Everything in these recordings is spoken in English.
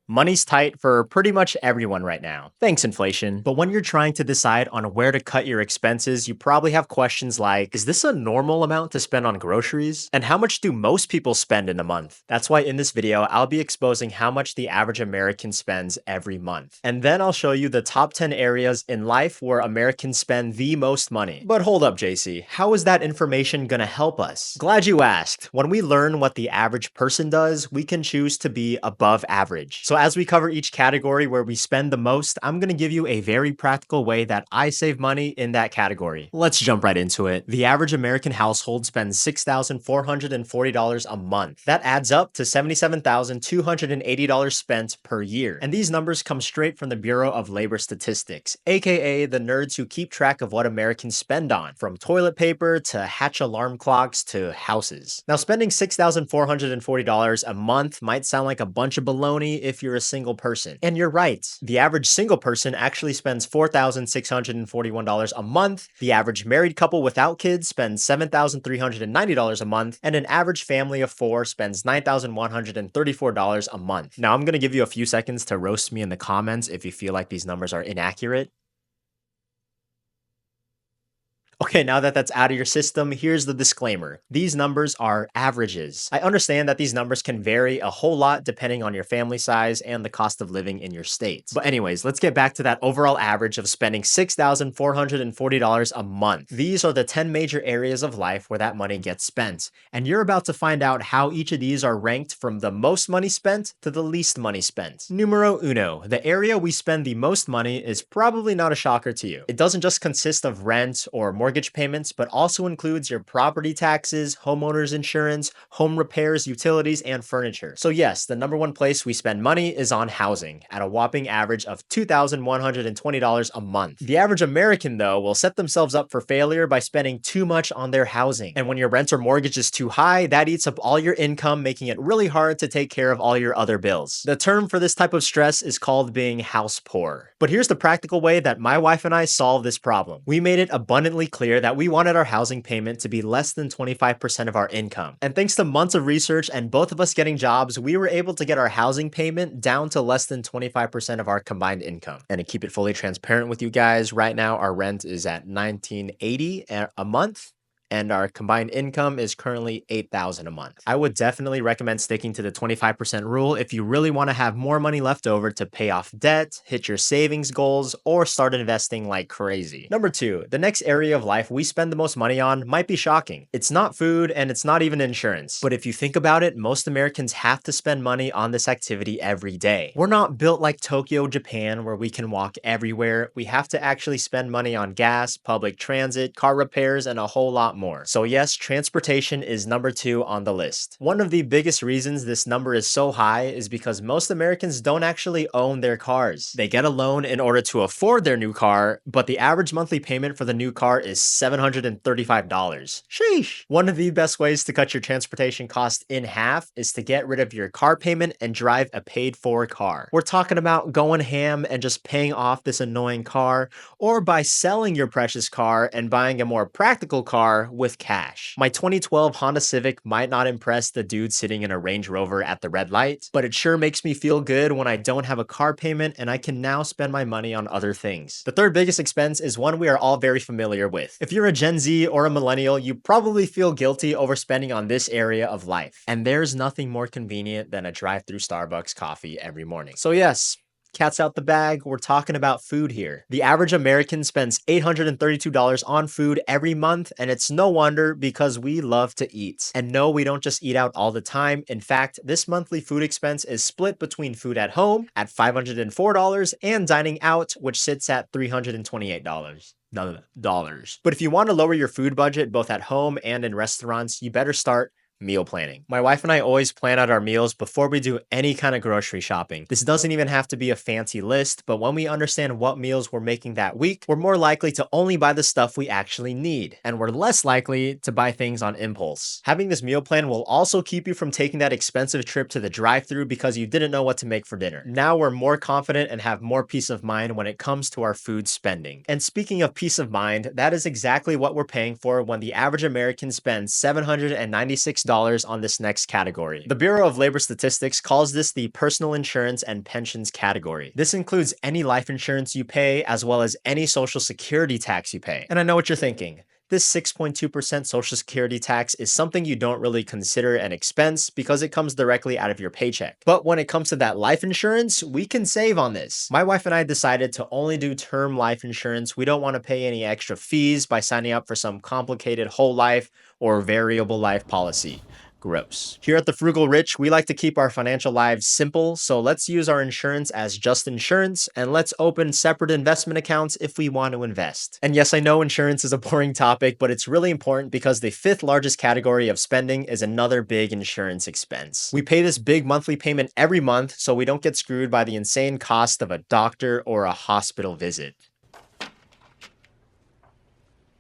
Money's tight for pretty much everyone right now. Thanks, inflation. But when you're trying to decide on where to cut your expenses, you probably have questions like, is this a normal amount to spend on groceries? And how much do most people spend in a month? That's why in this video, I'll be exposing how much the average American spends every month. And then I'll show you the top 10 areas in life where Americans spend the most money. But hold up, JC, how is that information gonna help us? Glad you asked. When we learn what the average person does, we can choose to be above average. So as we cover each category where we spend the most, I'm gonna give you a very practical way that I save money in that category. Let's jump right into it. The average American household spends $6,440 a month. That adds up to $77,280 spent per year. And these numbers come straight from the Bureau of Labor Statistics, aka the nerds who keep track of what Americans spend on, from toilet paper to hatch alarm clocks to houses. Now, spending $6,440 a month might sound like a bunch of baloney if you're a single person. And you're right. The average single person actually spends $4,641 a month. The average married couple without kids spends $7,390 a month. And an average family of four spends $9,134 a month. Now, I'm going to give you a few seconds to roast me in the comments if you feel like these numbers are inaccurate. Okay, now that that's out of your system, here's the disclaimer. These numbers are averages. I understand that these numbers can vary a whole lot depending on your family size and the cost of living in your state. But anyways, let's get back to that overall average of spending $6,440 a month. These are the 10 major areas of life where that money gets spent. And you're about to find out how each of these are ranked from the most money spent to the least money spent. Numero uno, the area we spend the most money is probably not a shocker to you. It doesn't just consist of rent or mortgage payments, but also includes your property taxes, homeowners insurance, home repairs, utilities, and furniture. So yes, the number one place we spend money is on housing, at a whopping average of $2,120 a month. The average American, though, will set themselves up for failure by spending too much on their housing. And when your rent or mortgage is too high, that eats up all your income, making it really hard to take care of all your other bills. The term for this type of stress is called being house poor. But here's the practical way that my wife and I solve this problem. We made it abundantly clear that we wanted our housing payment to be less than 25% of our income. And thanks to months of research and both of us getting jobs, we were able to get our housing payment down to less than 25% of our combined income. And to keep it fully transparent with you guys, right now our rent is at $1,980 a month. And our combined income is currently $8,000 a month. I would definitely recommend sticking to the 25% rule if you really want to have more money left over to pay off debt, hit your savings goals, or start investing like crazy. Number two, the next area of life we spend the most money on might be shocking. It's not food and it's not even insurance. But if you think about it, most Americans have to spend money on this activity every day. We're not built like Tokyo, Japan, where we can walk everywhere. We have to actually spend money on gas, public transit, car repairs, and a whole lot more. So yes, transportation is number two on the list. One of the biggest reasons this number is so high is because most Americans don't actually own their cars. They get a loan in order to afford their new car, but the average monthly payment for the new car is $735. Sheesh! One of the best ways to cut your transportation costs in half is to get rid of your car payment and drive a paid-for car. We're talking about going ham and just paying off this annoying car, or by selling your precious car and buying a more practical car with cash. My 2012 Honda Civic might not impress the dude sitting in a Range Rover at the red light, but it sure makes me feel good when I don't have a car payment and I can now spend my money on other things. The third biggest expense is one we are all very familiar with. If you're a Gen Z or a millennial, you probably feel guilty overspending on this area of life. And there's nothing more convenient than a drive-through Starbucks coffee every morning. So yes, cat's out the bag, we're talking about food here. The average American spends $832 on food every month, and it's no wonder because we love to eat. And no, we don't just eat out all the time. In fact, this monthly food expense is split between food at home at $504 and dining out, which sits at $328. But if you want to lower your food budget both at home and in restaurants, you better start meal planning. My wife and I always plan out our meals before we do any kind of grocery shopping. This doesn't even have to be a fancy list, but when we understand what meals we're making that week, we're more likely to only buy the stuff we actually need, and we're less likely to buy things on impulse. Having this meal plan will also keep you from taking that expensive trip to the drive-thru because you didn't know what to make for dinner. Now we're more confident and have more peace of mind when it comes to our food spending. And speaking of peace of mind, that is exactly what we're paying for when the average American spends $796 $6 on this next category. The Bureau of Labor Statistics calls this the personal insurance and pensions category. This includes any life insurance you pay as well as any social security tax you pay. And I know what you're thinking. This 6.2% Social Security tax is something you don't really consider an expense because it comes directly out of your paycheck. But when it comes to that life insurance, we can save on this. My wife and I decided to only do term life insurance. We don't want to pay any extra fees by signing up for some complicated whole life or variable life policy. Gross. Here at the Frugal Rich, we like to keep our financial lives simple, so let's use our insurance as just insurance, and let's open separate investment accounts if we want to invest. And yes, I know insurance is a boring topic, but it's really important because the fifth largest category of spending is another big insurance expense. We pay this big monthly payment every month so we don't get screwed by the insane cost of a doctor or a hospital visit.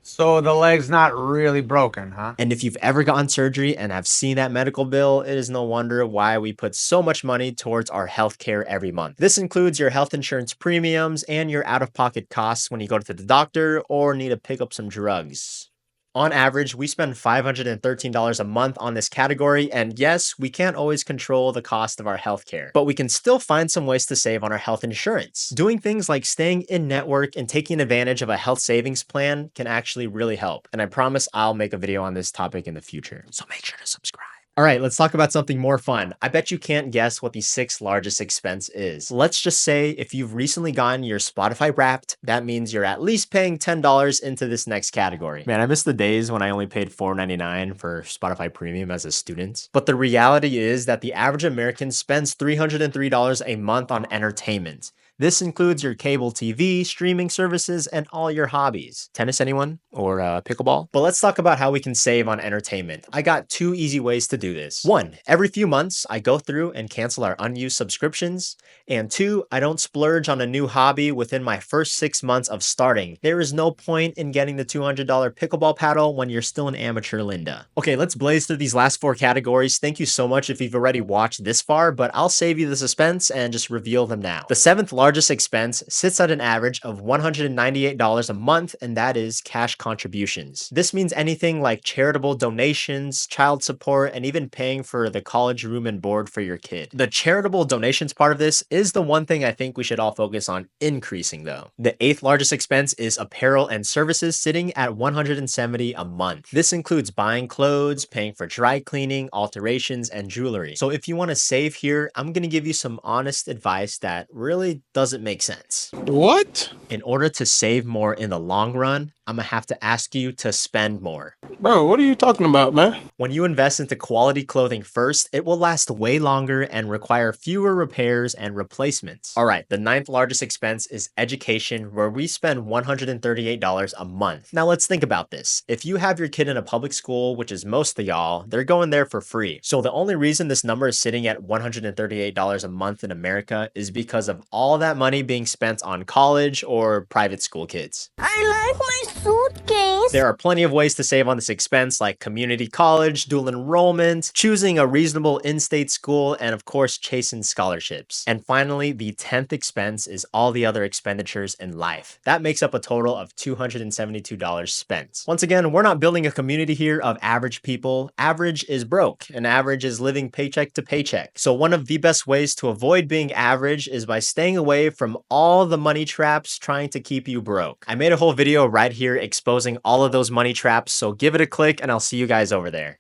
So the leg's not really broken, huh? And if you've ever gotten surgery and have seen that medical bill, it is no wonder why we put so much money towards our healthcare every month. This includes your health insurance premiums and your out-of-pocket costs when you go to the doctor or need to pick up some drugs. On average, we spend $513 a month on this category, and yes, we can't always control the cost of our healthcare, but we can still find some ways to save on our health insurance. Doing things like staying in network and taking advantage of a health savings plan can actually really help, and I promise I'll make a video on this topic in the future, so make sure to subscribe. All right, let's talk about something more fun. I bet you can't guess what the sixth largest expense is. Let's just say if you've recently gotten your Spotify Wrapped, that means you're at least paying $10 into this next category. Man, I miss the days when I only paid $4.99 for Spotify Premium as a student. But the reality is that the average American spends $303 a month on entertainment. This includes your cable TV, streaming services, and all your hobbies. Tennis, anyone? Or pickleball? But let's talk about how we can save on entertainment. I got two easy ways to do this. One, every few months, I go through and cancel our unused subscriptions. And two, I don't splurge on a new hobby within my first 6 months of starting. There is no point in getting the $200 pickleball paddle when you're still an amateur Linda. Okay, let's blaze through these last four categories. Thank you so much if you've already watched this far, but I'll save you the suspense and just reveal them now. The seventh largest expense sits at an average of $198 a month, and that is cash contributions. This means anything like charitable donations, child support, and even paying for the college room and board for your kid. The charitable donations part of this is the one thing I think we should all focus on increasing though. The eighth largest expense is apparel and services, sitting at $170 a month. This includes buying clothes, paying for dry cleaning, alterations, and jewelry. So if you want to save here, I'm going to give you some honest advice that really doesn't make sense. What? In order to save more in the long run, I'm gonna have to ask you to spend more. Bro, what are you talking about, man? When you invest into quality clothing first, it will last way longer and require fewer repairs and replacements. All right, the ninth largest expense is education, where we spend $138 a month. Now let's think about this. If you have your kid in a public school, which is most of y'all, they're going there for free. So the only reason this number is sitting at $138 a month in America is because of all that money being spent on college or private school kids. I like my suitcase. There are plenty of ways to save on this expense, like community college, dual enrollment, choosing a reasonable in-state school, and of course, chasing scholarships. And finally, the 10th expense is all the other expenditures in life. That makes up a total of $272 spent. Once again, we're not building a community here of average people. Average is broke, and average is living paycheck to paycheck. So one of the best ways to avoid being average is by staying away from all the money traps trying to keep you broke. I made a whole video right here exposing all of those money traps, so give it a click and I'll see you guys over there.